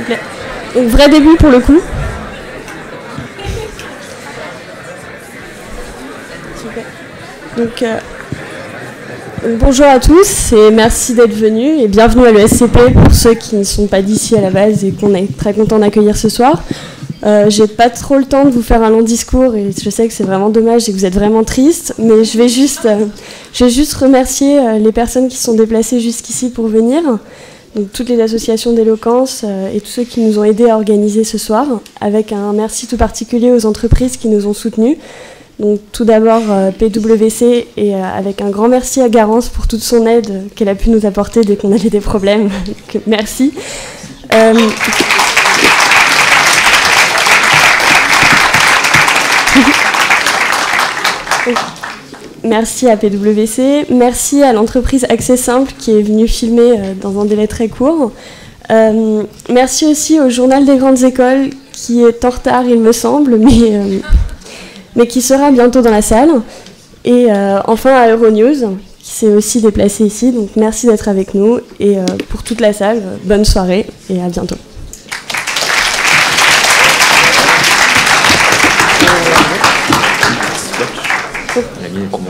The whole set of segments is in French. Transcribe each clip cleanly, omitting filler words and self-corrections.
s'il vous plaît. Donc, vrai début pour le coup. Donc, bonjour à tous et merci d'être venus et bienvenue à l'ESCP pour ceux qui ne sont pas d'ici à la base et qu'on est très content d'accueillir ce soir. J'ai pas trop le temps de vous faire un long discours et je sais que c'est vraiment dommage et que vous êtes vraiment triste, mais je vais juste remercier les personnes qui sont déplacées jusqu'ici pour venir, donc toutes les associations d'éloquence et tous ceux qui nous ont aidés à organiser ce soir, avec un merci tout particulier aux entreprises qui nous ont soutenus. Donc tout d'abord PwC et avec un grand merci à Garance pour toute son aide qu'elle a pu nous apporter dès qu'on avait des problèmes. Donc, merci. Merci à PwC, merci à l'entreprise Accès Simple qui est venue filmer dans un délai très court. Merci aussi au Journal des Grandes Écoles qui est en retard il me semble, mais qui sera bientôt dans la salle. Et enfin à Euronews qui s'est aussi déplacé ici, donc merci d'être avec nous et pour toute la salle, bonne soirée et à bientôt.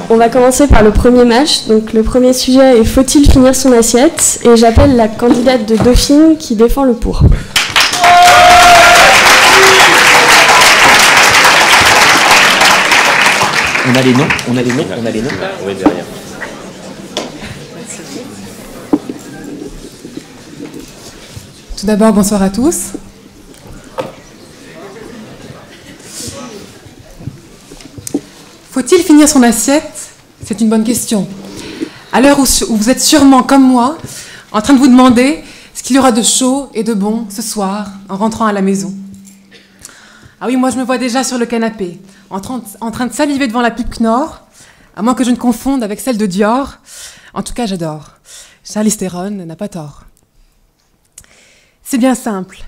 On va commencer par le premier match. Donc le premier sujet est faut-il finir son assiette? Et j'appelle la candidate de Dauphine qui défend le pour. On a les noms. Oui, derrière. Tout d'abord, bonsoir à tous. Faut-il finir son assiette? C'est une bonne question. À l'heure où vous êtes sûrement, comme moi, en train de vous demander ce qu'il y aura de chaud et de bon ce soir en rentrant à la maison. Ah oui, moi je me vois déjà sur le canapé, en train de saliver devant la pipe Knorr, à moins que je ne confonde avec celle de Dior. En tout cas, j'adore. Charlize Theron n'a pas tort. C'est bien simple.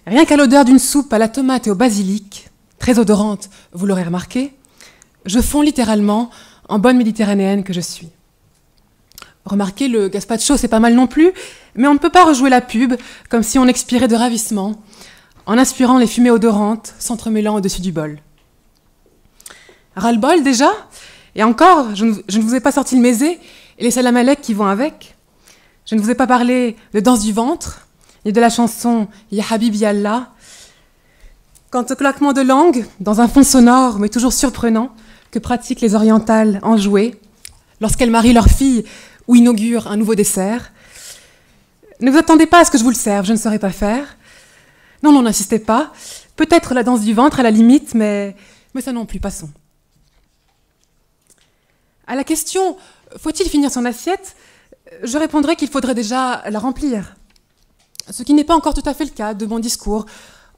Rien qu'à l'odeur d'une soupe à la tomate et au basilic, très odorante, vous l'aurez remarqué, je fonds littéralement en bonne méditerranéenne que je suis. Remarquez, le gazpacho, c'est pas mal non plus, mais on ne peut pas rejouer la pub comme si on expirait de ravissement, en inspirant les fumées odorantes s'entremêlant au-dessus du bol. Ras-le-bol déjà? Et encore, je ne vous ai pas sorti le mésé et les salam-alek qui vont avec. Je ne vous ai pas parlé de danse du ventre, ni de la chanson Ya Habib Ya Allah. Quant au claquement de langue, dans un fond sonore mais toujours surprenant, que pratiquent les orientales enjouées, lorsqu'elles marient leur fille ou inaugurent un nouveau dessert. Ne vous attendez pas à ce que je vous le serve, je ne saurais pas faire. Non, n'insistez pas. Peut-être la danse du ventre à la limite, mais ça non plus, passons. À la question « Faut-il finir son assiette ?», je répondrai qu'il faudrait déjà la remplir. Ce qui n'est pas encore tout à fait le cas de mon discours,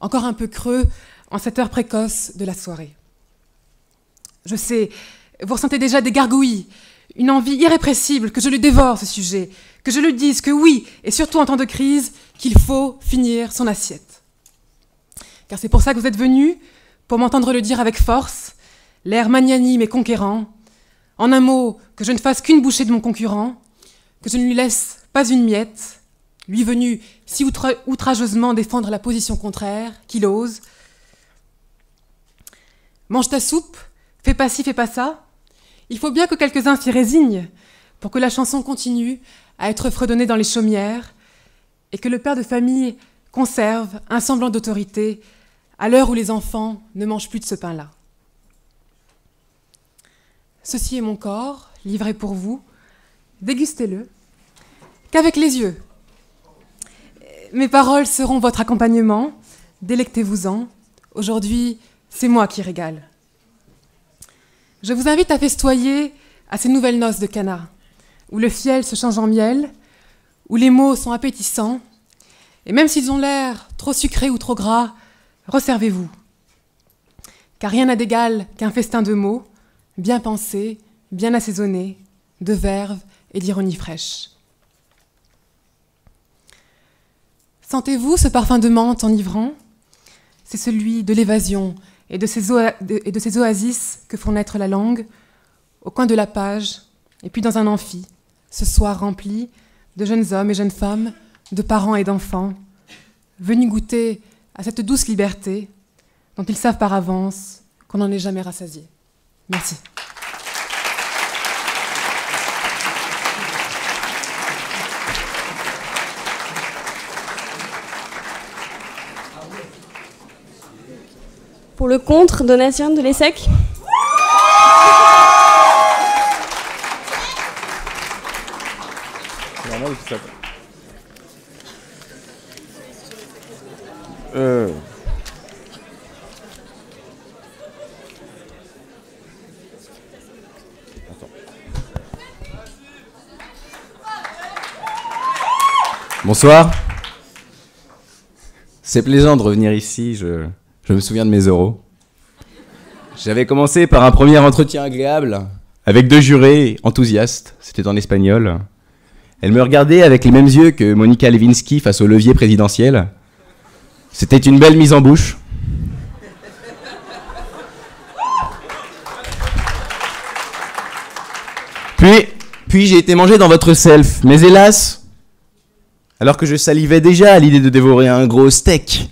encore un peu creux en cette heure précoce de la soirée. Je sais, vous ressentez déjà des gargouilles, une envie irrépressible que je le dévore, ce sujet, que je le dise, que oui, et surtout en temps de crise, qu'il faut finir son assiette. Car c'est pour ça que vous êtes venus, pour m'entendre le dire avec force, l'air magnanime et conquérant, en un mot, que je ne fasse qu'une bouchée de mon concurrent, que je ne lui laisse pas une miette, lui venu si outrageusement défendre la position contraire, qu'il ose. Mange ta soupe, fais pas ci, fais pas ça. Il faut bien que quelques-uns s'y résignent pour que la chanson continue à être fredonnée dans les chaumières et que le père de famille conserve un semblant d'autorité à l'heure où les enfants ne mangent plus de ce pain-là. Ceci est mon corps, livré pour vous. Dégustez-le, qu'avec les yeux. Mes paroles seront votre accompagnement. Délectez-vous-en. Aujourd'hui, c'est moi qui régale. Je vous invite à festoyer à ces nouvelles noces de Cana, où le fiel se change en miel, où les mots sont appétissants, et même s'ils ont l'air trop sucrés ou trop gras, resservez-vous. Car rien n'a d'égal qu'un festin de mots, bien pensés, bien assaisonnés, de verve et d'ironie fraîche. Sentez-vous ce parfum de menthe enivrant? C'est celui de l'évasion et de ces oasis que font naître la langue, au coin de la page, et puis dans un amphi, ce soir rempli de jeunes hommes et jeunes femmes, de parents et d'enfants, venus goûter à cette douce liberté dont ils savent par avance qu'on n'en est jamais rassasié. Merci. Pour le contre, donation de l'ESSEC. Bonsoir. C'est plaisant de revenir ici, je me souviens de mes oraux. J'avais commencé par un premier entretien agréable avec 2 jurés enthousiastes, c'était en espagnol. Elle me regardait avec les mêmes yeux que Monica Lewinsky face au levier présidentiel. C'était une belle mise en bouche. Puis j'ai été mangé dans votre self, mais hélas, alors que je salivais déjà à l'idée de dévorer un gros steak,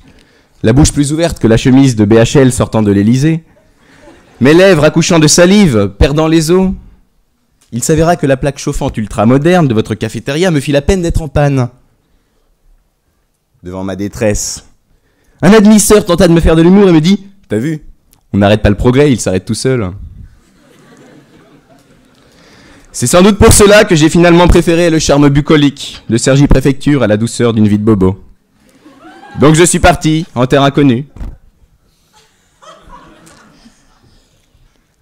la bouche plus ouverte que la chemise de BHL sortant de l'Élysée, mes lèvres accouchant de salive, perdant les os, il s'avéra que la plaque chauffante ultra-moderne de votre cafétéria me fit la peine d'être en panne. Devant ma détresse, un admisseur tenta de me faire de l'humour et me dit « T'as vu, on n'arrête pas le progrès, il s'arrête tout seul. » C'est sans doute pour cela que j'ai finalement préféré le charme bucolique de Cergy Préfecture à la douceur d'une vie de bobo. Donc je suis parti, en terre inconnue.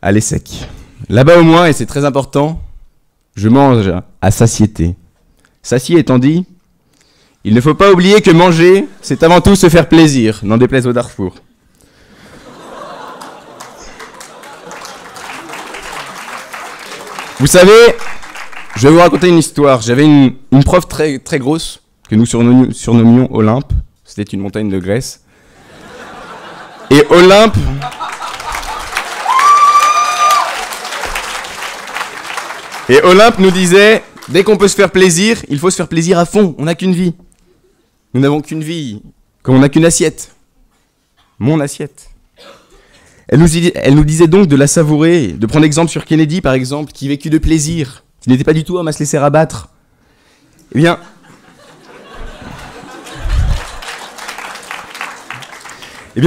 À l'ESSEC. Là-bas au moins, et c'est très important, je mange à satiété. Satié étant dit, il ne faut pas oublier que manger, c'est avant tout se faire plaisir, n'en déplaise au Darfour. Vous savez, je vais vous raconter une histoire. J'avais une prof très, très grosse, que nous surnommions Olympe. C'était une montagne de Grèce. Et Olympe... Et Olympe nous disait, dès qu'on peut se faire plaisir, il faut se faire plaisir à fond. On n'a qu'une vie. Nous n'avons qu'une vie, comme on n'a qu'une assiette. Mon assiette. Elle nous disait donc de la savourer, de prendre exemple sur Kennedy, par exemple, qui vécut de plaisir, qui n'était pas du tout homme à se laisser abattre. Eh bien...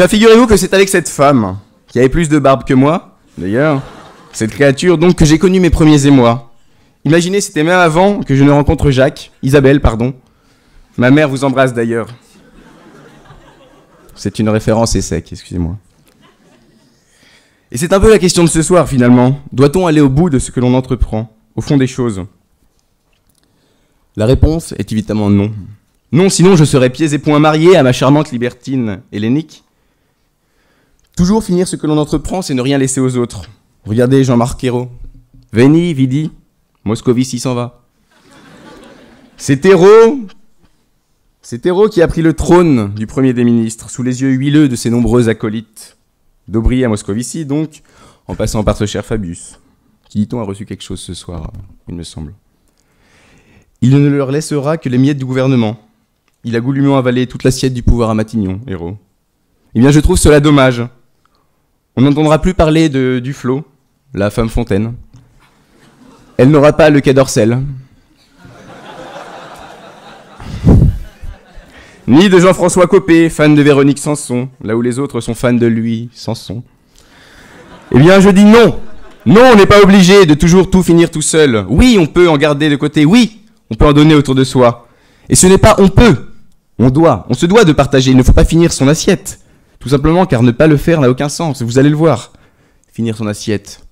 figurez-vous que c'est avec cette femme, qui avait plus de barbe que moi, d'ailleurs, cette créature donc que j'ai connu mes premiers émois. Imaginez, c'était même avant que je ne rencontre Isabelle, pardon. Ma mère vous embrasse d'ailleurs. C'est une référence ESSEC, excusez-moi. Et c'est un peu la question de ce soir, finalement. Doit-on aller au bout de ce que l'on entreprend, au fond des choses? La réponse est évidemment non. Non, sinon je serais pieds et poings marié à ma charmante libertine hellénique. Toujours finir ce que l'on entreprend, c'est ne rien laisser aux autres. Regardez Jean-Marc Ayrault. Veni, vidi, Moscovici s'en va. C'est Ayrault qui a pris le trône du premier des ministres, sous les yeux huileux de ses nombreux acolytes. D'Aubry à Moscovici, donc, en passant par ce cher Fabius, qui, dit-on, a reçu quelque chose ce soir, il me semble. Il ne leur laissera que les miettes du gouvernement. Il a goulûment avalé toute l'assiette du pouvoir à Matignon, Ayrault. Eh bien, je trouve cela dommage. On n'entendra plus parler de Duflot, la femme Fontaine. Elle n'aura pas le Quai d'Orsay. Ni de Jean-François Copé, fan de Véronique Sanson, là où les autres sont fans de lui, Sanson. Eh bien, je dis non. Non, on n'est pas obligé de toujours tout finir tout seul. Oui, on peut en garder de côté. Oui, on peut en donner autour de soi. Et ce n'est pas on peut, on doit. On se doit de partager. Il ne faut pas finir son assiette. Tout simplement car ne pas le faire n'a aucun sens. Vous allez le voir. Finir son assiette,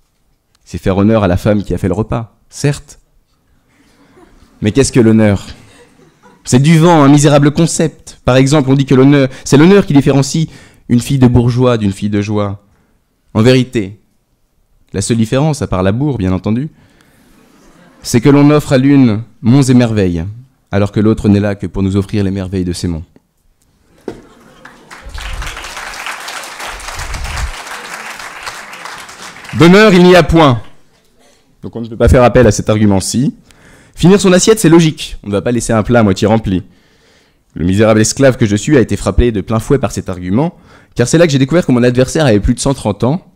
c'est faire honneur à la femme qui a fait le repas, certes. Mais qu'est-ce que l'honneur ? C'est du vent, un misérable concept. Par exemple, on dit que l'honneur, c'est l'honneur qui différencie une fille de bourgeois d'une fille de joie. En vérité, la seule différence, à part la bourre, bien entendu, c'est que l'on offre à l'une monts et merveilles, alors que l'autre n'est là que pour nous offrir les merveilles de ces monts. D'honneur, il n'y a point. Donc on ne peut pas faire appel à cet argument-ci. Finir son assiette, c'est logique. On ne va pas laisser un plat à moitié rempli. Le misérable esclave que je suis a été frappé de plein fouet par cet argument, car c'est là que j'ai découvert que mon adversaire avait plus de 130 ans.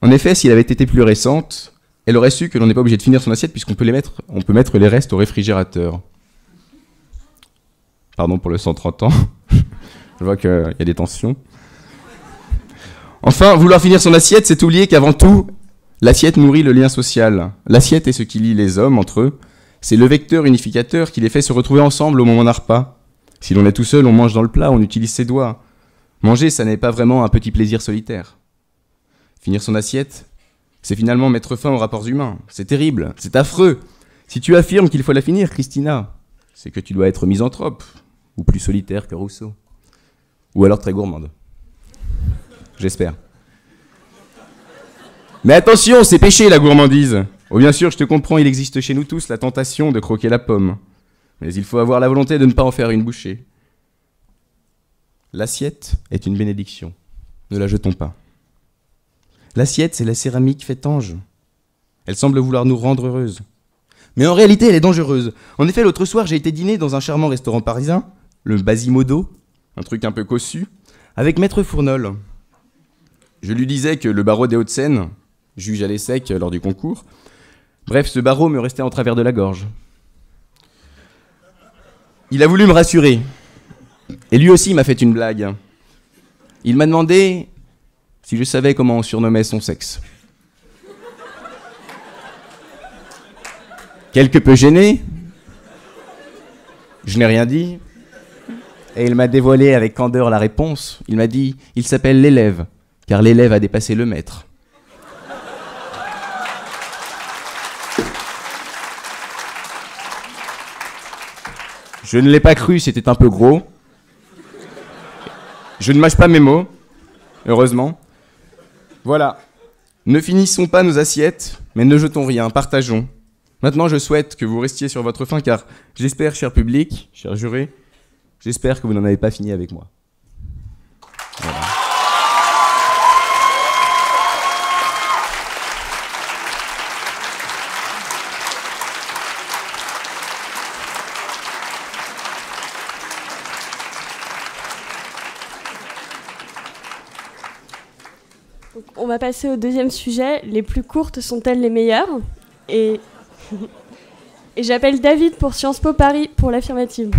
En effet, si elle avait été plus récente, elle aurait su que l'on n'est pas obligé de finir son assiette puisqu'on peut mettre les restes au réfrigérateur. Pardon pour le 130 ans, je vois qu'il y a des tensions. Enfin, vouloir finir son assiette, c'est oublier qu'avant tout, l'assiette nourrit le lien social. L'assiette est ce qui lie les hommes entre eux. C'est le vecteur unificateur qui les fait se retrouver ensemble au moment d'un repas. Si l'on est tout seul, on mange dans le plat, on utilise ses doigts. Manger, ça n'est pas vraiment un petit plaisir solitaire. Finir son assiette, c'est finalement mettre fin aux rapports humains. C'est terrible, c'est affreux. Si tu affirmes qu'il faut la finir, Christina, c'est que tu dois être misanthrope, ou plus solitaire que Rousseau. Ou alors très gourmande. J'espère. Mais attention, c'est péché la gourmandise. Oh bien sûr, je te comprends, il existe chez nous tous la tentation de croquer la pomme. Mais il faut avoir la volonté de ne pas en faire une bouchée. L'assiette est une bénédiction. Ne la jetons pas. L'assiette, c'est la céramique faite ange. Elle semble vouloir nous rendre heureuses. Mais en réalité, elle est dangereuse. En effet, l'autre soir, j'ai été dîner dans un charmant restaurant parisien, le Basimodo, un truc un peu cossu, avec Maître Fournol. Je lui disais que le barreau des Hauts-de-Seine, juge à l'ESSEC lors du concours, bref, ce barreau me restait en travers de la gorge. Il a voulu me rassurer. Et lui aussi m'a fait une blague. Il m'a demandé si je savais comment on surnommait son sexe. Quelque peu gêné, je n'ai rien dit, et il m'a dévoilé avec candeur la réponse. Il m'a dit « Il s'appelle l'élève, car l'élève a dépassé le maître. » Je ne l'ai pas cru, c'était un peu gros. Je ne mâche pas mes mots, heureusement. Voilà. Ne finissons pas nos assiettes, mais ne jetons rien, partageons. Maintenant, je souhaite que vous restiez sur votre faim, car j'espère, cher public, cher juré, j'espère que vous n'en avez pas fini avec moi. Voilà. On va passer au deuxième sujet. Les plus courtes sont-elles les meilleures ? Et j'appelle David pour Sciences Po Paris pour l'affirmative.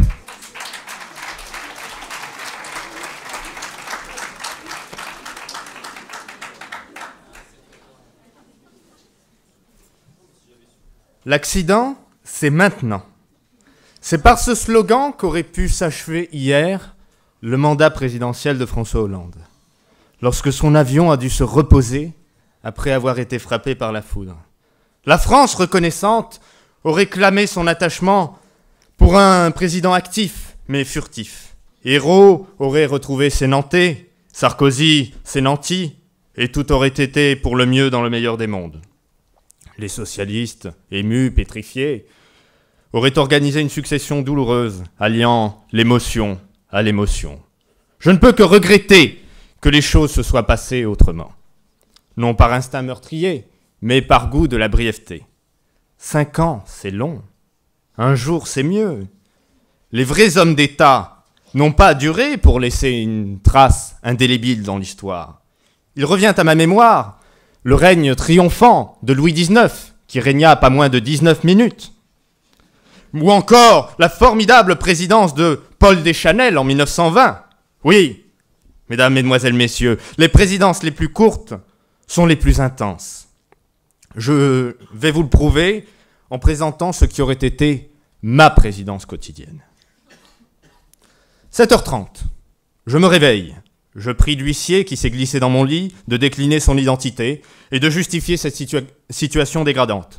L'accident, c'est maintenant. C'est par ce slogan qu'aurait pu s'achever hier le mandat présidentiel de François Hollande, lorsque son avion a dû se reposer après avoir été frappé par la foudre. La France reconnaissante aurait clamé son attachement pour un président actif, mais furtif. Hérault aurait retrouvé ses Nantais, Sarkozy ses nantis, et tout aurait été pour le mieux dans le meilleur des mondes. Les socialistes, émus, pétrifiés, auraient organisé une succession douloureuse, alliant l'émotion à l'émotion. Je ne peux que regretter que les choses se soient passées autrement. Non par instinct meurtrier, mais par goût de la brièveté. 5 ans, c'est long. Un jour, c'est mieux. Les vrais hommes d'État n'ont pas duré pour laisser une trace indélébile dans l'histoire. Il revient à ma mémoire le règne triomphant de Louis XIX, qui régna pas moins de 19 minutes. Ou encore la formidable présidence de Paul Deschanel en 1920. Oui, mesdames, mesdemoiselles, messieurs, les présidences les plus courtes sont les plus intenses. Je vais vous le prouver en présentant ce qui aurait été ma présidence quotidienne. 7h30, je me réveille. Je prie l'huissier qui s'est glissé dans mon lit de décliner son identité et de justifier cette situation dégradante.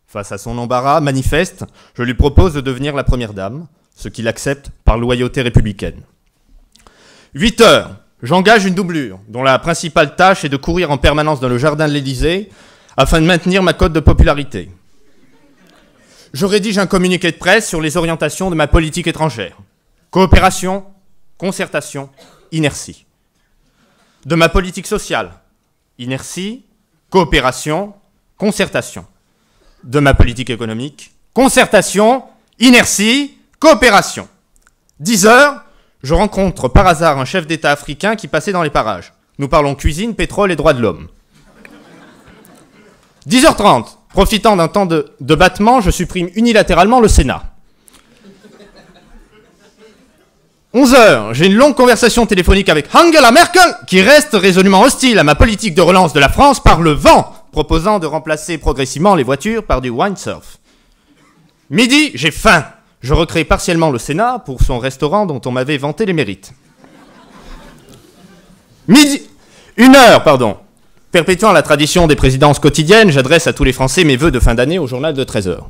Face à son embarras manifeste, je lui propose de devenir la première dame, ce qu'il accepte par loyauté républicaine. 8h, j'engage une doublure, dont la principale tâche est de courir en permanence dans le jardin de l'Élysée afin de maintenir ma cote de popularité. Je rédige un communiqué de presse sur les orientations de ma politique étrangère. Coopération, concertation, inertie. De ma politique sociale, inertie, coopération, concertation. De ma politique économique, concertation, inertie, coopération. 10h, je rencontre par hasard un chef d'État africain qui passait dans les parages. Nous parlons cuisine, pétrole et droits de l'homme. 10h30, profitant d'un temps de battement, je supprime unilatéralement le Sénat. 11h, j'ai une longue conversation téléphonique avec Angela Merkel, qui reste résolument hostile à ma politique de relance de la France par le vent, proposant de remplacer progressivement les voitures par du windsurf. Midi, j'ai faim. Je recrée partiellement le Sénat pour son restaurant dont on m'avait vanté les mérites. Midi, 1h, pardon. Perpétuant la tradition des présidences quotidiennes, j'adresse à tous les Français mes vœux de fin d'année au journal de 13h.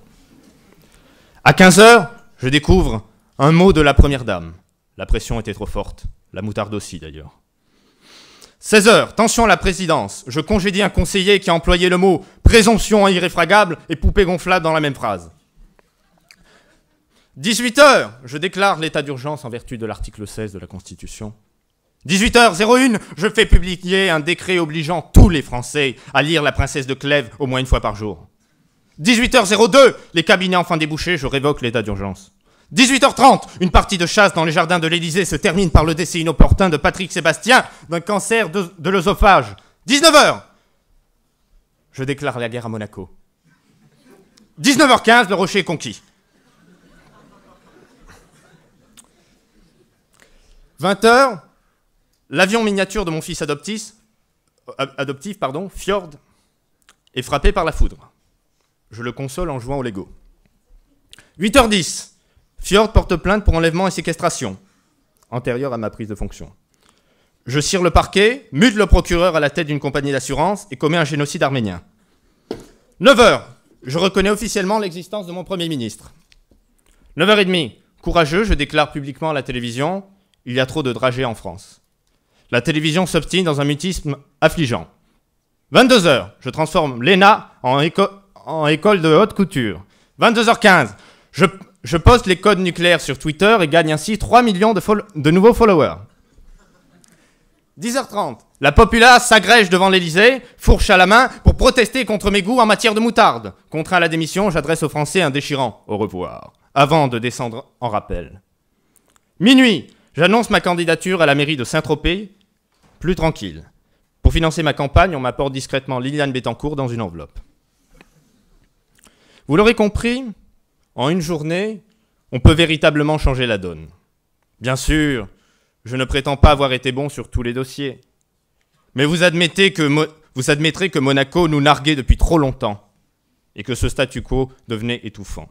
À 15h, je découvre un mot de la première dame. La pression était trop forte, la moutarde aussi d'ailleurs. 16h, tension à la présidence. Je congédie un conseiller qui a employé le mot présomption irréfragable et poupée gonflable dans la même phrase. 18h, je déclare l'état d'urgence en vertu de l'article 16 de la Constitution. 18h01, je fais publier un décret obligeant tous les Français à lire La Princesse de Clèves au moins une fois par jour. 18h02, les cabinets enfin débouchés, je révoque l'état d'urgence. 18h30, une partie de chasse dans les jardins de l'Élysée se termine par le décès inopportun de Patrick Sébastien d'un cancer de l'œsophage. 19h, je déclare la guerre à Monaco. 19h15, le rocher est conquis. 20h, l'avion miniature de mon fils adoptif, Fjord, est frappé par la foudre. Je le console en jouant au Lego. 8h10, Fjord porte plainte pour enlèvement et séquestration, antérieure à ma prise de fonction. Je cire le parquet, mute le procureur à la tête d'une compagnie d'assurance et commets un génocide arménien. 9h, je reconnais officiellement l'existence de mon Premier ministre. 9h30, courageux, je déclare publiquement à la télévision, il y a trop de dragées en France. La télévision s'obstine dans un mutisme affligeant. 22h, je transforme l'ENA en école de haute couture. 22h15, je poste les codes nucléaires sur Twitter et gagne ainsi 3 millions de nouveaux followers. 10h30, la populace s'agrège devant l'Élysée, fourche à la main, pour protester contre mes goûts en matière de moutarde. Contraint à la démission, j'adresse aux Français un déchirant « au revoir », avant de descendre en rappel. Minuit, j'annonce ma candidature à la mairie de Saint-Tropez, plus tranquille. Pour financer ma campagne, on m'apporte discrètement Liliane Bettencourt dans une enveloppe. Vous l'aurez compris, en une journée, on peut véritablement changer la donne. Bien sûr, je ne prétends pas avoir été bon sur tous les dossiers. Mais vous admettrez que Monaco nous narguait depuis trop longtemps et que ce statu quo devenait étouffant.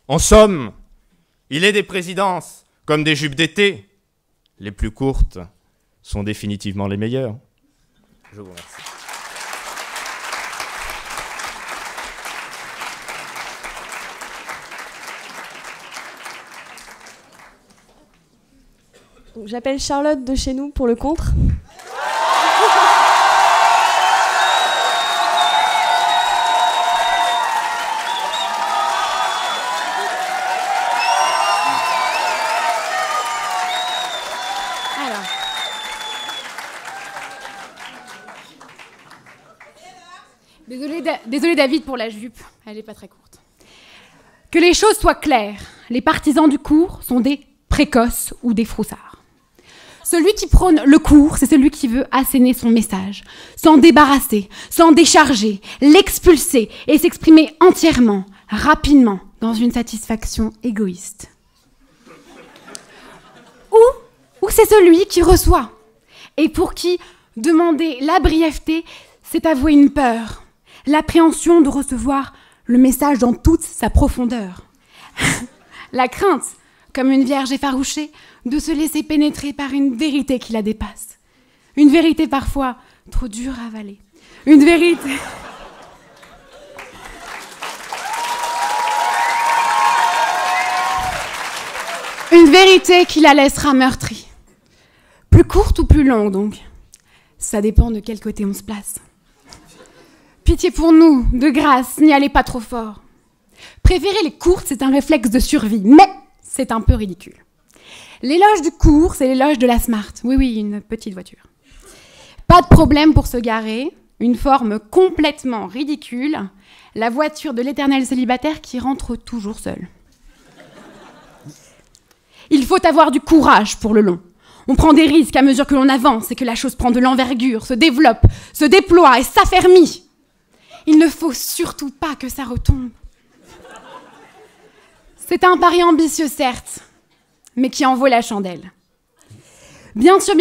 En somme, il est des présidences comme des jupes d'été. Les plus courtes sont définitivement les meilleures. Je vous remercie. J'appelle Charlotte de chez nous pour le contre. Désolée David pour la jupe, elle n'est pas très courte. Que les choses soient claires, les partisans du cours sont des précoces ou des froussards. Celui qui prône le cours, c'est celui qui veut asséner son message, s'en débarrasser, s'en décharger, l'expulser et s'exprimer entièrement, rapidement, dans une satisfaction égoïste. Ou c'est celui qui reçoit, et pour qui demander la brièveté, c'est avouer une peur, l'appréhension de recevoir le message dans toute sa profondeur. La crainte, comme une vierge effarouchée, de se laisser pénétrer par une vérité qui la dépasse. Une vérité parfois trop dure à avaler. Une vérité... Une vérité qui la laissera meurtrie. Plus courte ou plus longue, donc. Ça dépend de quel côté on se place. Pitié pour nous, de grâce, n'y allez pas trop fort. Préférer les courtes, c'est un réflexe de survie, mais c'est un peu ridicule. L'éloge du court, c'est l'éloge de la smart. Oui, une petite voiture. Pas de problème pour se garer, une forme complètement ridicule, la voiture de l'éternel célibataire qui rentre toujours seul. Il faut avoir du courage pour le long. On prend des risques à mesure que l'on avance et que la chose prend de l'envergure, se développe, se déploie et s'affermit. Il ne faut surtout pas que ça retombe. C'est un pari ambitieux, certes, mais qui en vaut la chandelle. Bien sûr,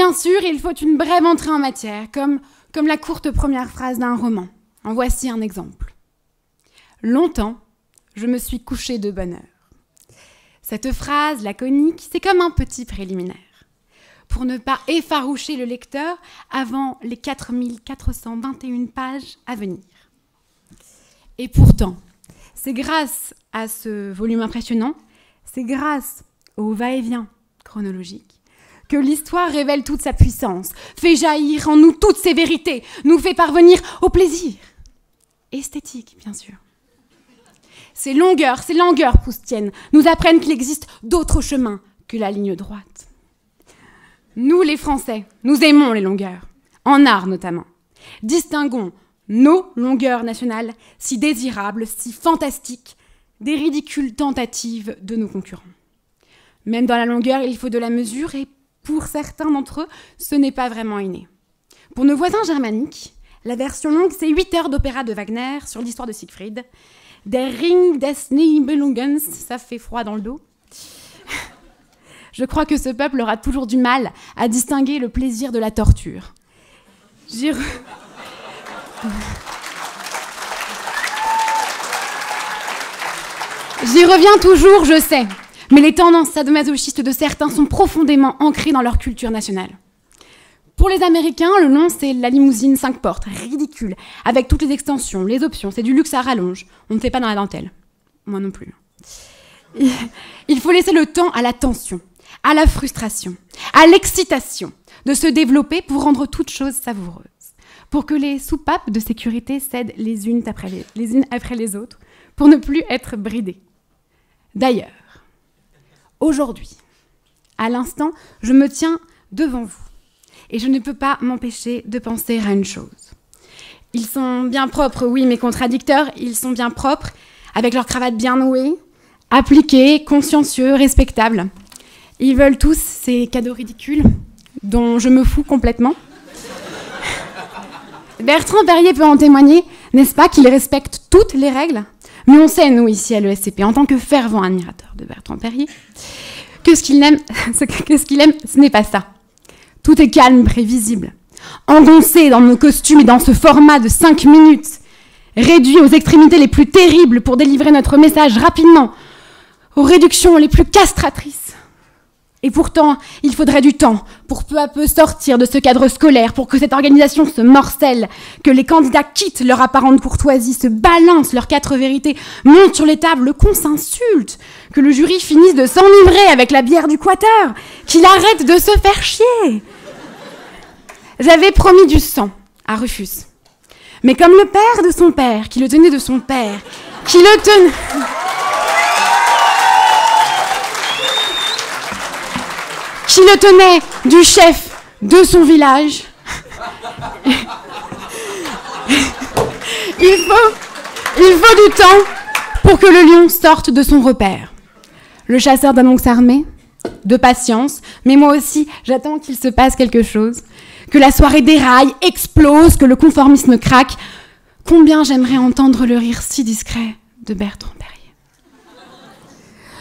il faut une brève entrée en matière, comme la courte première phrase d'un roman. En voici un exemple. Longtemps, je me suis couchée de bonne heure. Cette phrase laconique, c'est comme un petit préliminaire, pour ne pas effaroucher le lecteur avant les 4421 pages à venir. Et pourtant, c'est grâce à ce volume impressionnant, c'est grâce au va-et-vient chronologique, que l'histoire révèle toute sa puissance, fait jaillir en nous toutes ses vérités, nous fait parvenir au plaisir. Esthétique, bien sûr. Ces langueurs proustiennes nous apprennent qu'il existe d'autres chemins que la ligne droite. Nous, les Français, nous aimons les longueurs, en art notamment. Distinguons nos longueurs nationales, si désirables, si fantastiques, des ridicules tentatives de nos concurrents. Même dans la longueur, il faut de la mesure, et pour certains d'entre eux, ce n'est pas vraiment inné. Pour nos voisins germaniques, la version longue, c'est 8 heures d'opéra de Wagner sur l'histoire de Siegfried. Der Ring des Nibelungens, ça fait froid dans le dos. Je crois que ce peuple aura toujours du mal à distinguer le plaisir de la torture. J'y reviens toujours, je sais, mais les tendances sadomasochistes de certains sont profondément ancrées dans leur culture nationale. Pour les Américains, le long, c'est la limousine 5 portes, ridicule, avec toutes les extensions, les options, c'est du luxe à rallonge. On ne fait pas dans la dentelle. Moi non plus. Il faut laisser le temps à la tension, à la frustration, à l'excitation de se développer pour rendre toute chose savoureuse, pour que les soupapes de sécurité cèdent les unes après les autres, pour ne plus être bridées. D'ailleurs, aujourd'hui, à l'instant, je me tiens devant vous. Et je ne peux pas m'empêcher de penser à une chose. Ils sont bien propres, oui, mais contradicteurs. Ils sont bien propres, avec leurs cravates bien nouées, appliquées, consciencieux, respectables. Ils veulent tous ces cadeaux ridicules, dont je me fous complètement. Bertrand Perrier peut en témoigner, n'est-ce pas, qu'il respecte toutes les règles? Mais on sait, nous, ici, à l'ESCP, en tant que fervent admirateur de Bertrand Perrier, que ce qu'il aime, ce n'est pas ça. Tout est calme, prévisible. Engoncé dans nos costumes et dans ce format de 5 minutes, réduit aux extrémités les plus terribles pour délivrer notre message rapidement, aux réductions les plus castratrices. Et pourtant, il faudrait du temps pour peu à peu sortir de ce cadre scolaire, pour que cette organisation se morcelle, que les candidats quittent leur apparente courtoisie, se balancent leurs 4 vérités, montent sur les tables, qu'on s'insulte, que le jury finisse de s'enivrer avec la bière du quater, qu'il arrête de se faire chier. J'avais promis du sang à Rufus. Mais comme le père de son père, qui le tenait de son père, qui le tenait... qui le tenait du chef de son village. Il faut du temps pour que le lion sorte de son repère. Le chasseur d'annonces armées, de patience, mais moi aussi, j'attends qu'il se passe quelque chose, que la soirée déraille, explose, que le conformisme craque. Combien j'aimerais entendre le rire si discret de Bertrand Perrier.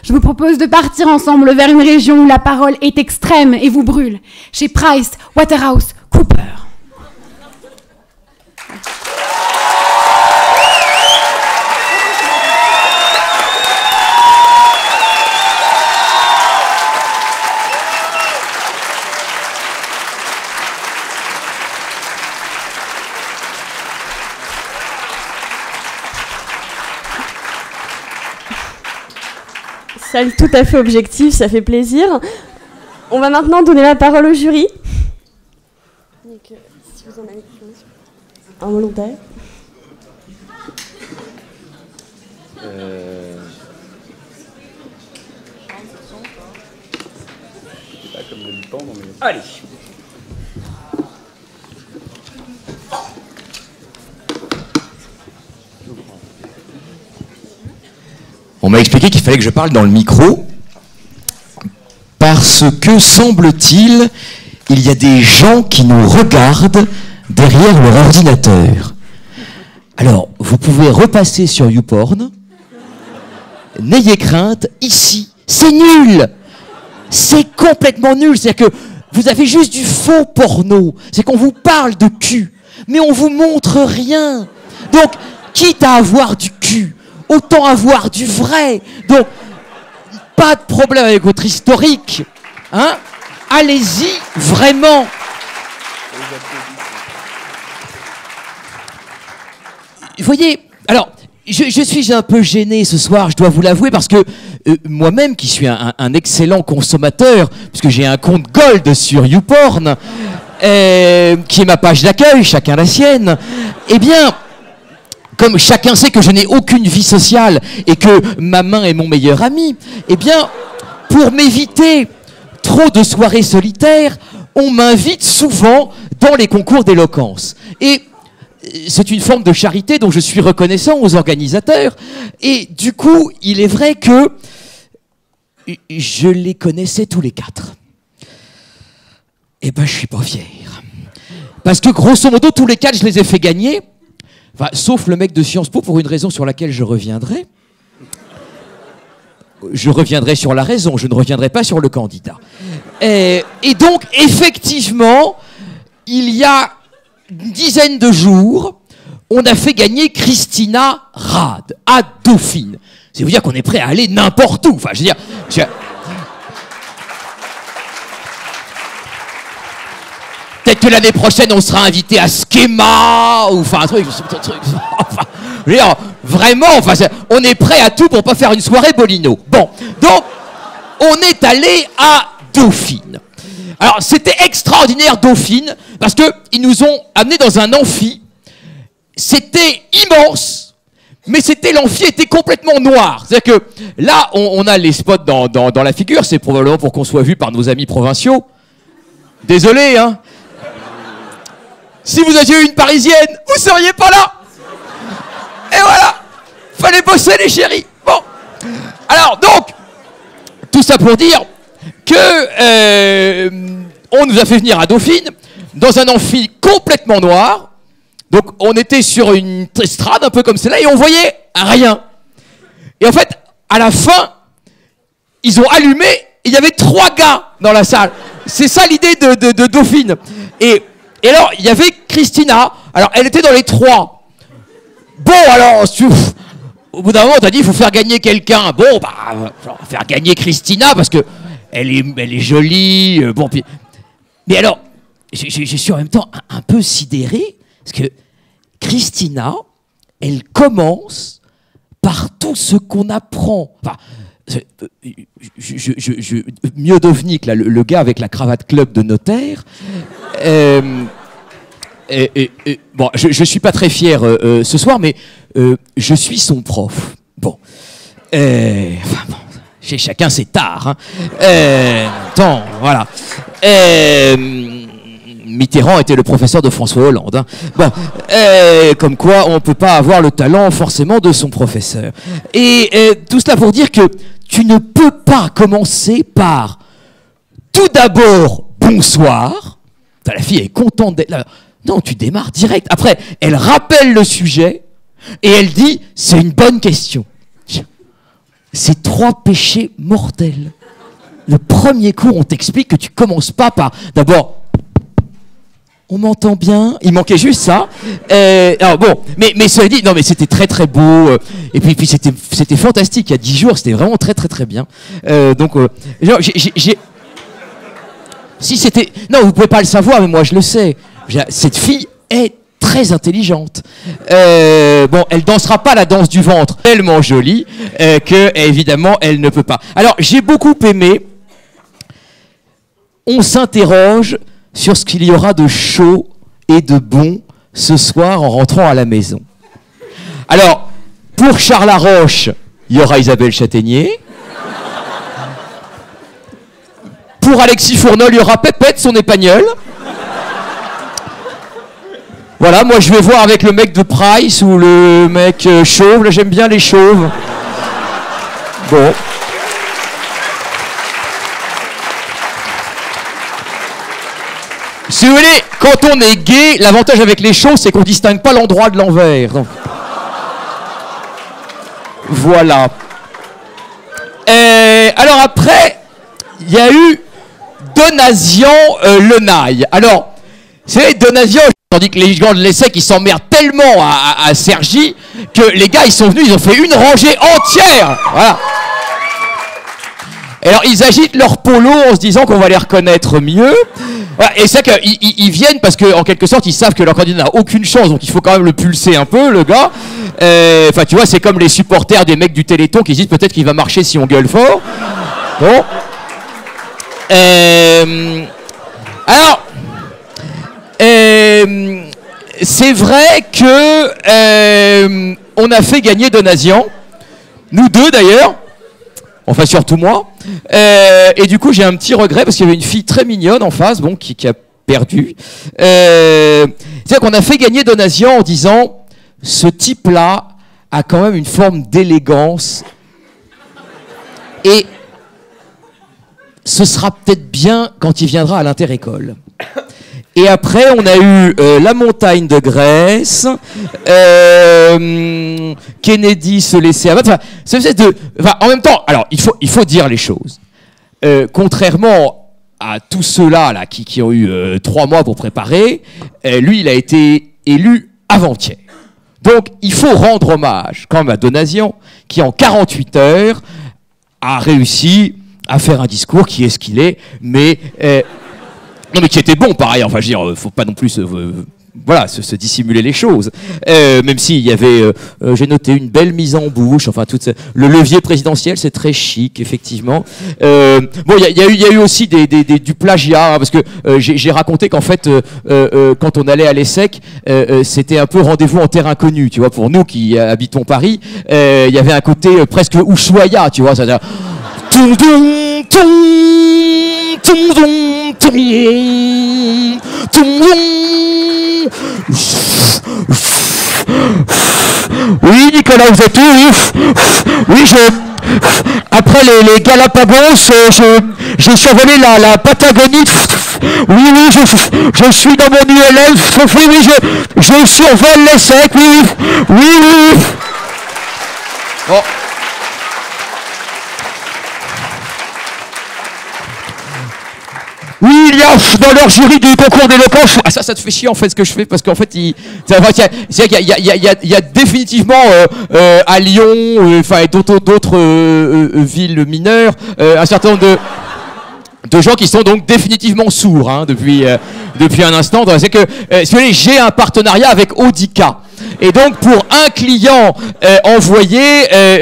Je vous propose de partir ensemble vers une région où la parole est extrême et vous brûle, chez Price Waterhouse Cooper. Salle tout à fait objective, ça fait plaisir. On va maintenant donner la parole au jury. Donc, si vous en avez un volontaire. Pas comme le pan, mais... Allez. On m'a expliqué qu'il fallait que je parle dans le micro parce que, semble-t-il, il y a des gens qui nous regardent derrière leur ordinateur. Alors, vous pouvez repasser sur YouPorn. N'ayez crainte, ici, c'est nul. C'est complètement nul. C'est-à-dire que vous avez juste du faux porno. C'est qu'on vous parle de cul, mais on vous montre rien. Donc, quitte à avoir du cul, autant avoir du vrai. Donc, pas de problème avec votre historique. Hein? Allez-y, vraiment. Vous voyez, alors, je suis un peu gêné ce soir, je dois vous l'avouer, parce que moi-même, qui suis un excellent consommateur, puisque j'ai un compte Gold sur YouPorn, qui est ma page d'accueil, chacun la sienne, eh bien, comme chacun sait que je n'ai aucune vie sociale et que ma main est mon meilleur ami, eh bien, pour m'éviter trop de soirées solitaires, on m'invite souvent dans les concours d'éloquence. Et c'est une forme de charité dont je suis reconnaissant aux organisateurs. Et du coup, il est vrai que je les connaissais tous les quatre. Eh ben, je suis pas fier. Parce que grosso modo, tous les quatre, je les ai fait gagner. Enfin, sauf le mec de Sciences Po, pour une raison sur laquelle je reviendrai. Je reviendrai sur la raison, je ne reviendrai pas sur le candidat. Et donc, effectivement, il y a une dizaine de jours, on a fait gagner Christina Rad à Dauphine. C'est vous dire qu'on est prêt à aller n'importe où. Enfin, je veux dire... Peut-être que l'année prochaine, on sera invité à Schema, ou enfin un truc... Enfin, je veux dire, vraiment, enfin, on est prêt à tout pour pas faire une soirée Bolino. Bon, donc, on est allé à Dauphine. Alors, c'était extraordinaire, Dauphine, parce qu'ils nous ont amenés dans un amphi. C'était immense, mais l'amphi était complètement noir. C'est-à-dire que là, on a les spots dans la figure, c'est probablement pour qu'on soit vu par nos amis provinciaux. Désolé, hein. Si vous aviez eu une parisienne, vous seriez pas là. Et voilà, fallait bosser les chéris. Bon, alors donc, tout ça pour dire que on nous a fait venir à Dauphine dans un amphi complètement noir. Donc on était sur une estrade un peu comme celle-là et on voyait rien. Et en fait, à la fin, ils ont allumé et il y avait 3 gars dans la salle. C'est ça l'idée de Dauphine. Et alors, il y avait Christina. Alors, elle était dans les 3. Bon, alors, au bout d'un moment, t'as dit, il faut faire gagner quelqu'un. Bon, bah, on va faire gagner Christina parce que elle est jolie. Bon, puis... Mais alors, je suis en même temps un peu sidéré parce que Christina, elle commence par tout ce qu'on apprend. Enfin, Miodovnik, là, le gars avec la cravate club de notaire. Bon, je suis pas très fier ce soir, mais je suis son prof. Bon, enfin bon, chez chacun ses tares. Hein. Attends, voilà. Mitterrand était le professeur de François Hollande. Hein. Bon, comme quoi on peut pas avoir le talent forcément de son professeur. Et tout cela pour dire que tu ne peux pas commencer par tout d'abord bonsoir. La fille est contente d'être là. Non, tu démarres direct. Après, elle rappelle le sujet et elle dit c'est une bonne question. C'est 3 péchés mortels. Le premier cours, on t'explique que tu commences pas par d'abord. On m'entend bien. Il manquait juste ça. Alors bon, mais cela dit, non, mais c'était très très beau. Et puis c'était fantastique. Il y a 10 jours, c'était vraiment très très très bien. Donc, j'ai. Si c'était, non, vous pouvez pas le savoir, mais moi je le sais. Cette fille est très intelligente. Bon, elle dansera pas la danse du ventre, tellement jolie que évidemment elle ne peut pas. Alors j'ai beaucoup aimé. On s'interroge sur ce qu'il y aura de chaud et de bon ce soir en rentrant à la maison. Alors, pour Charles Laroche, il y aura Isabelle Châtaignier. Pour Alexis Fournol, il y aura Pépette, son épagnole. Voilà, moi je vais voir avec le mec de Price ou le mec chauve. Là, j'aime bien les chauves. Bon. Si vous voulez, quand on est gay, l'avantage avec les choses, c'est qu'on distingue pas l'endroit de l'envers. Donc, voilà. Alors après, il y a eu Donatien Lenaille. Alors, c'est Donatien, tandis que les gens de l'essai qui s'emmerdent tellement à Cergy que les gars, ils sont venus, ils ont fait une rangée entière. Voilà. Alors, ils agitent leur polo en se disant qu'on va les reconnaître mieux. Voilà, et c'est qu'ils viennent parce qu'en quelque sorte, ils savent que leur candidat n'a aucune chance, donc il faut quand même le pulser un peu, le gars. Enfin, tu vois, c'est comme les supporters des mecs du Téléthon qui disent peut-être qu'il va marcher si on gueule fort. Bon. Alors, c'est vrai que on a fait gagner Donatien, nous deux d'ailleurs. Enfin, surtout moi. Et du coup, j'ai un petit regret parce qu'il y avait une fille très mignonne en face, bon, qui a perdu. C'est-à-dire qu'on a fait gagner Donatien en disant ce type-là a quand même une forme d'élégance. Et ce sera peut-être bien quand il viendra à l'inter-école. Et après, on a eu la montagne de Grèce, Kennedy se laisser abattre. Enfin, en même temps, alors il faut dire les choses. Contrairement à tous ceux-là là, qui ont eu 3 mois pour préparer, lui, il a été élu avant-hier. Donc, il faut rendre hommage quand même à Donatien, qui en 48 heures a réussi à faire un discours qui est ce qu'il est, mais... non, mais qui était bon, pareil. Enfin, je veux dire, faut pas non plus se dissimuler les choses. Même s'il y avait, j'ai noté une belle mise en bouche. Enfin, le levier présidentiel, c'est très chic, effectivement. Bon, il y a eu aussi du plagiat, hein, parce que j'ai raconté qu'en fait, quand on allait à l'ESSEC, c'était un peu rendez-vous en terre inconnue, tu vois. Pour nous qui habitons Paris, il y avait un côté presque Ushuaïa, tu vois. C'est-à-dire, oui, Nicolas, vous êtes où? Oui, après les Galapagos, j'ai survolé la Patagonie. Oui, je suis dans mon ULL. Oui, je survole les secs. Oui. Bon. Oui, il y a dans leur jury du concours d'éloquence. Ah, ça te fait chier en fait ce que je fais parce qu'en fait, il y a définitivement à Lyon, enfin et d'autres villes mineures, un certain nombre de gens qui sont donc définitivement sourds hein, depuis un instant. C'est que si vous voulez, j'ai un partenariat avec Audica. Et donc, pour un client envoyé,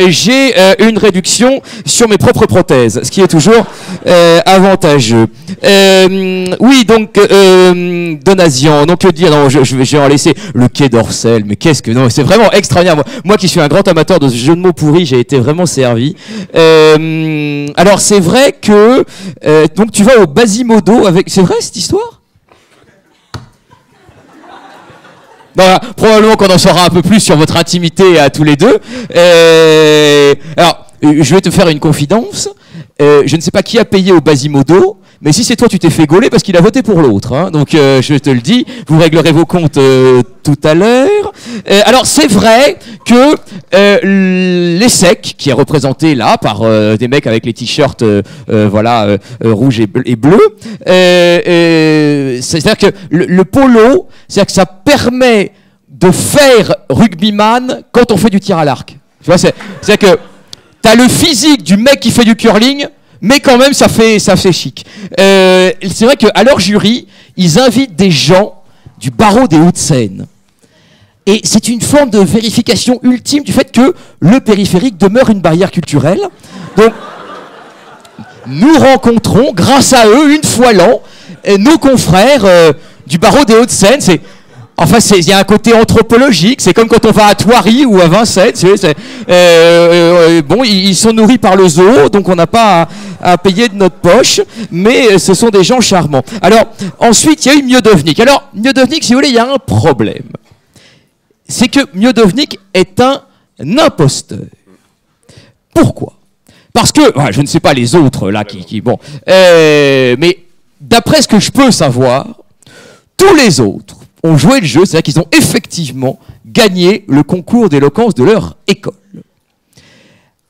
j'ai une réduction sur mes propres prothèses, ce qui est toujours avantageux. Oui, donc, Donatien, donc que dire, non, je vais en laisser le Quai d'Orsay, mais qu'est-ce que... Non, c'est vraiment extraordinaire. Moi qui suis un grand amateur de ce jeu de mots pourris, j'ai été vraiment servi. Alors, c'est vrai que... donc, tu vas au Basimodo avec... C'est vrai, cette histoire ? Bah, probablement qu'on en saura un peu plus sur votre intimité à tous les deux. Alors, je vais te faire une confidence. Je ne sais pas qui a payé au Basimodo, mais si c'est toi, tu t'es fait gauler parce qu'il a voté pour l'autre. Hein. Donc, je te le dis, vous réglerez vos comptes tout à l'heure. Alors, c'est vrai que l'ESSEC, qui est représenté là par des mecs avec les t-shirts rouge et bleu, c'est-à-dire que le polo, c'est-à-dire que ça permet de faire rugbyman quand on fait du tir à l'arc. Tu vois, c'est-à-dire que t'as le physique du mec qui fait du curling, mais quand même ça fait chic. C'est vrai qu'à leur jury, ils invitent des gens du barreau des Hauts-de-Seine. Et c'est une forme de vérification ultime du fait que le périphérique demeure une barrière culturelle. Donc, nous rencontrons, grâce à eux, une fois l'an, nos confrères du barreau des Hauts-de-Seine. Enfin, il y a un côté anthropologique. C'est comme quand on va à Thoiry ou à Vincennes. Bon, ils sont nourris par le zoo, donc on n'a pas à payer de notre poche. Mais ce sont des gens charmants. Alors, ensuite, il y a eu Miodovnik. Alors, Miodovnik, si vous voulez, il y a un problème. C'est que Miodovnik est un imposteur. Pourquoi ? Parce que, je ne sais pas les autres là bon, mais d'après ce que je peux savoir, tous les autres ont joué le jeu, c'est-à-dire qu'ils ont effectivement gagné le concours d'éloquence de leur école.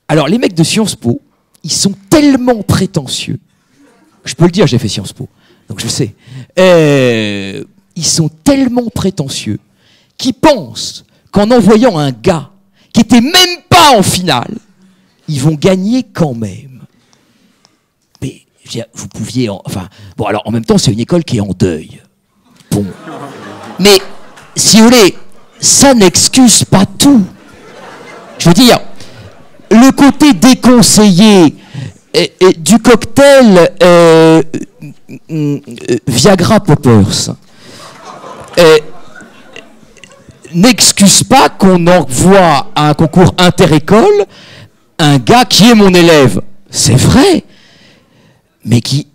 Alors, les mecs de Sciences Po, ils sont tellement prétentieux. Je peux le dire, j'ai fait Sciences Po, donc je sais. Ils sont tellement prétentieux qu'ils pensent qu'en envoyant un gars qui était même pas en finale, ils vont gagner quand même. Mais je veux dire, vous pouviez... Enfin, bon, alors en même temps, c'est une école qui est en deuil. Bon. Mais, si vous voulez, ça n'excuse pas tout. Je veux dire, le côté déconseillé du cocktail Viagra Poppers n'excuse pas qu'on envoie à un concours inter-école un gars qui est mon élève. C'est vrai. Mais qui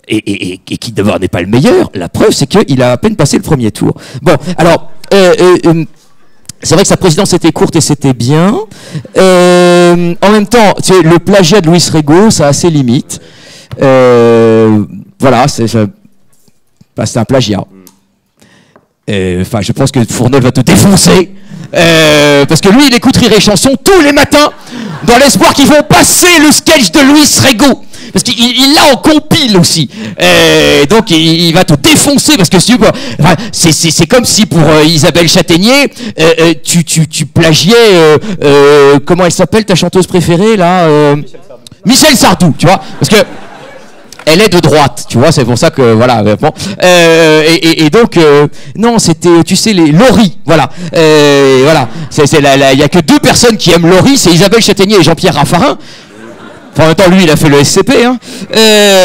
d'abord n'est pas le meilleur. La preuve, c'est qu'il a à peine passé le premier tour. Bon, alors, c'est vrai que sa présidence était courte et c'était bien. En même temps, le plagiat de Louis Rego, ça a ses limites. Voilà, c'est un plagiat. Enfin, je pense que Fournol va te défoncer. Parce que lui, il écoute Rire et Chanson tous les matins dans l'espoir qu'ils vont passer le sketch de Louis Rego. Parce qu'il l'a en compile aussi. Donc il va te défoncer parce que c'est comme si pour Isabelle Châtaignier, tu plagiais comment elle s'appelle ta chanteuse préférée là Michel Sardou, tu vois, parce que elle est de droite, tu vois, c'est pour ça que voilà. Bon. Et donc non, c'était, tu sais, les Laurie, voilà, voilà. Il y a que deux personnes qui aiment Laurie, c'est Isabelle Châtaignier et Jean-Pierre Raffarin. Enfin, en même temps, lui, il a fait le SCP, hein.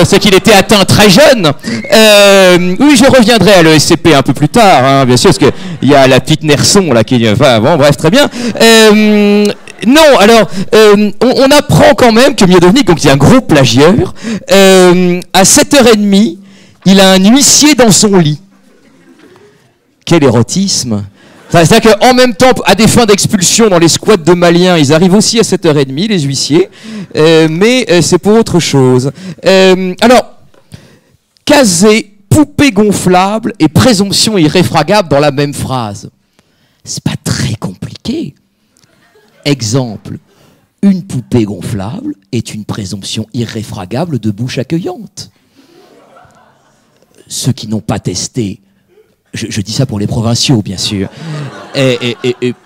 C'est qu'il était atteint très jeune. Oui, je reviendrai à le SCP un peu plus tard, hein, bien sûr, parce que il y a la petite Nerson là qui, enfin, bon, bref, très bien. Non, alors, on apprend quand même que Miodovnik, donc il y a un gros plagieur, à 7h30, il a un huissier dans son lit. Quel érotisme! C'est-à-dire qu'en même temps, à des fins d'expulsion dans les squats de Maliens, ils arrivent aussi à 7h30, les huissiers, mais c'est pour autre chose. Alors, caser, poupée gonflable et présomption irréfragable dans la même phrase. C'est pas très compliqué. Exemple, une poupée gonflable est une présomption irréfragable de bouche accueillante. Ceux qui n'ont pas testé, je dis ça pour les provinciaux, bien sûr, et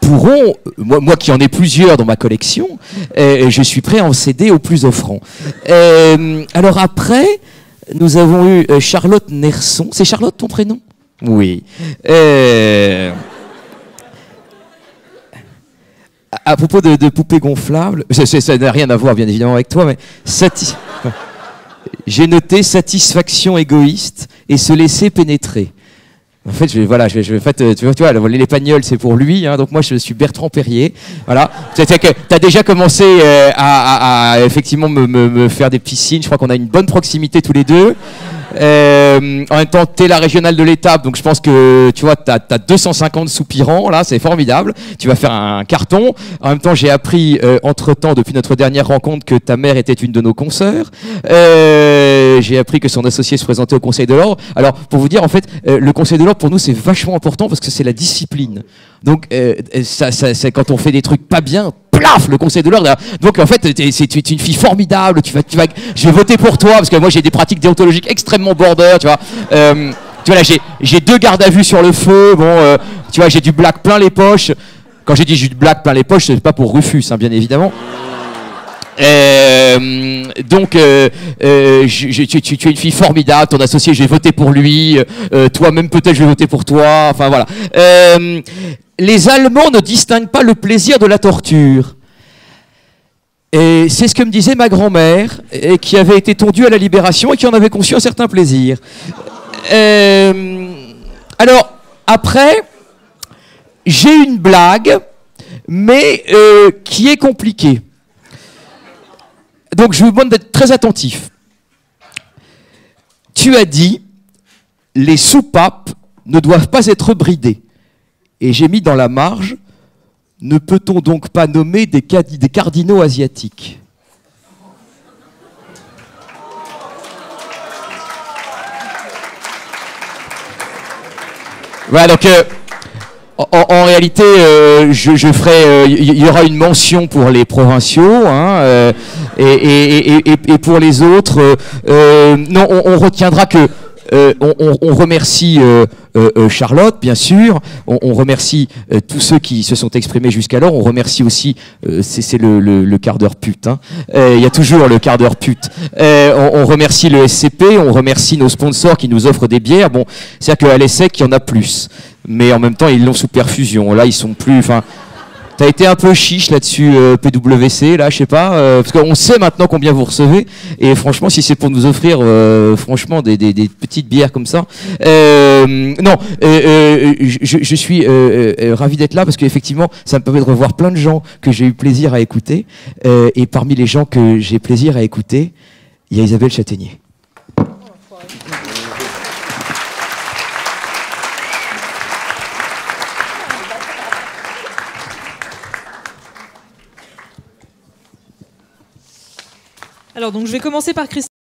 pourront, moi qui en ai plusieurs dans ma collection, je suis prêt à en céder au plus offrant. Alors après, nous avons eu Charlotte Nerson. C'est Charlotte ton prénom? Oui. À propos de poupées gonflables, ça n'a rien à voir bien évidemment avec toi, mais j'ai noté satisfaction égoïste et se laisser pénétrer. En fait, tu vois, les Pagnols, c'est pour lui, hein, donc moi, je suis Bertrand Perrier. Voilà. C'est-à-dire que tu as déjà commencé à effectivement me faire des petits signes. Je crois qu'on a une bonne proximité tous les deux. En même temps, t'es la régionale de l'étape, donc je pense que tu vois, t'as 250 soupirants, là, c'est formidable. Tu vas faire un carton. En même temps, j'ai appris entre-temps, depuis notre dernière rencontre, que ta mère était une de nos consoeurs. J'ai appris que son associé se présentait au Conseil de l'Ordre. Alors, pour vous dire, en fait, le Conseil de l'Ordre, pour nous, c'est vachement important parce que c'est la discipline. Donc, c'est quand on fait des trucs pas bien, plaf, le Conseil de l'Ordre. Donc, en fait, c'est une fille formidable. Je vais voter pour toi parce que moi, j'ai des pratiques déontologiques extrêmement border, tu vois. Tu vois, là, j'ai 2 gardes à vue sur le feu. Bon, tu vois, j'ai du black plein les poches. Quand j'ai dit j'ai du black plein les poches, c'est pas pour Rufus, hein, bien évidemment. Donc, tu es une fille formidable, ton associé, je vais voter pour lui, toi-même peut-être je vais voter pour toi, enfin voilà. Les Allemands ne distinguent pas le plaisir de la torture. Et c'est ce que me disait ma grand-mère, qui avait été tondue à la Libération et qui en avait conçu un certain plaisir. Alors, après, j'ai une blague, mais qui est compliquée. Donc je vous demande d'être très attentif. Tu as dit, les soupapes ne doivent pas être bridées. Et j'ai mis dans la marge, ne peut-on donc pas nommer des cardinaux asiatiques? Voilà, donc en réalité, je ferai, il y aura une mention pour les provinciaux, hein, et pour les autres, non, on retiendra que on remercie Charlotte, bien sûr. On remercie tous ceux qui se sont exprimés jusqu'alors. On remercie aussi, c'est le quart d'heure pute. Hein. Il y a toujours le quart d'heure pute. On remercie le SCP. On remercie nos sponsors qui nous offrent des bières. Bon, c'est-à-dire qu'à l'ESSEC, il y en a plus. Mais en même temps, ils l'ont sous perfusion. Là, ils sont plus... Enfin, t'as été un peu chiche là-dessus, PWC, là, je sais pas, parce qu'on sait maintenant combien vous recevez, et franchement, si c'est pour nous offrir, franchement, des petites bières comme ça, non, je suis ravi d'être là, parce qu'effectivement, ça me permet de revoir plein de gens que j'ai eu plaisir à écouter, et parmi les gens que j'ai plaisir à écouter, il y a Isabelle Châtaignier. Alors donc je vais commencer par Christophe.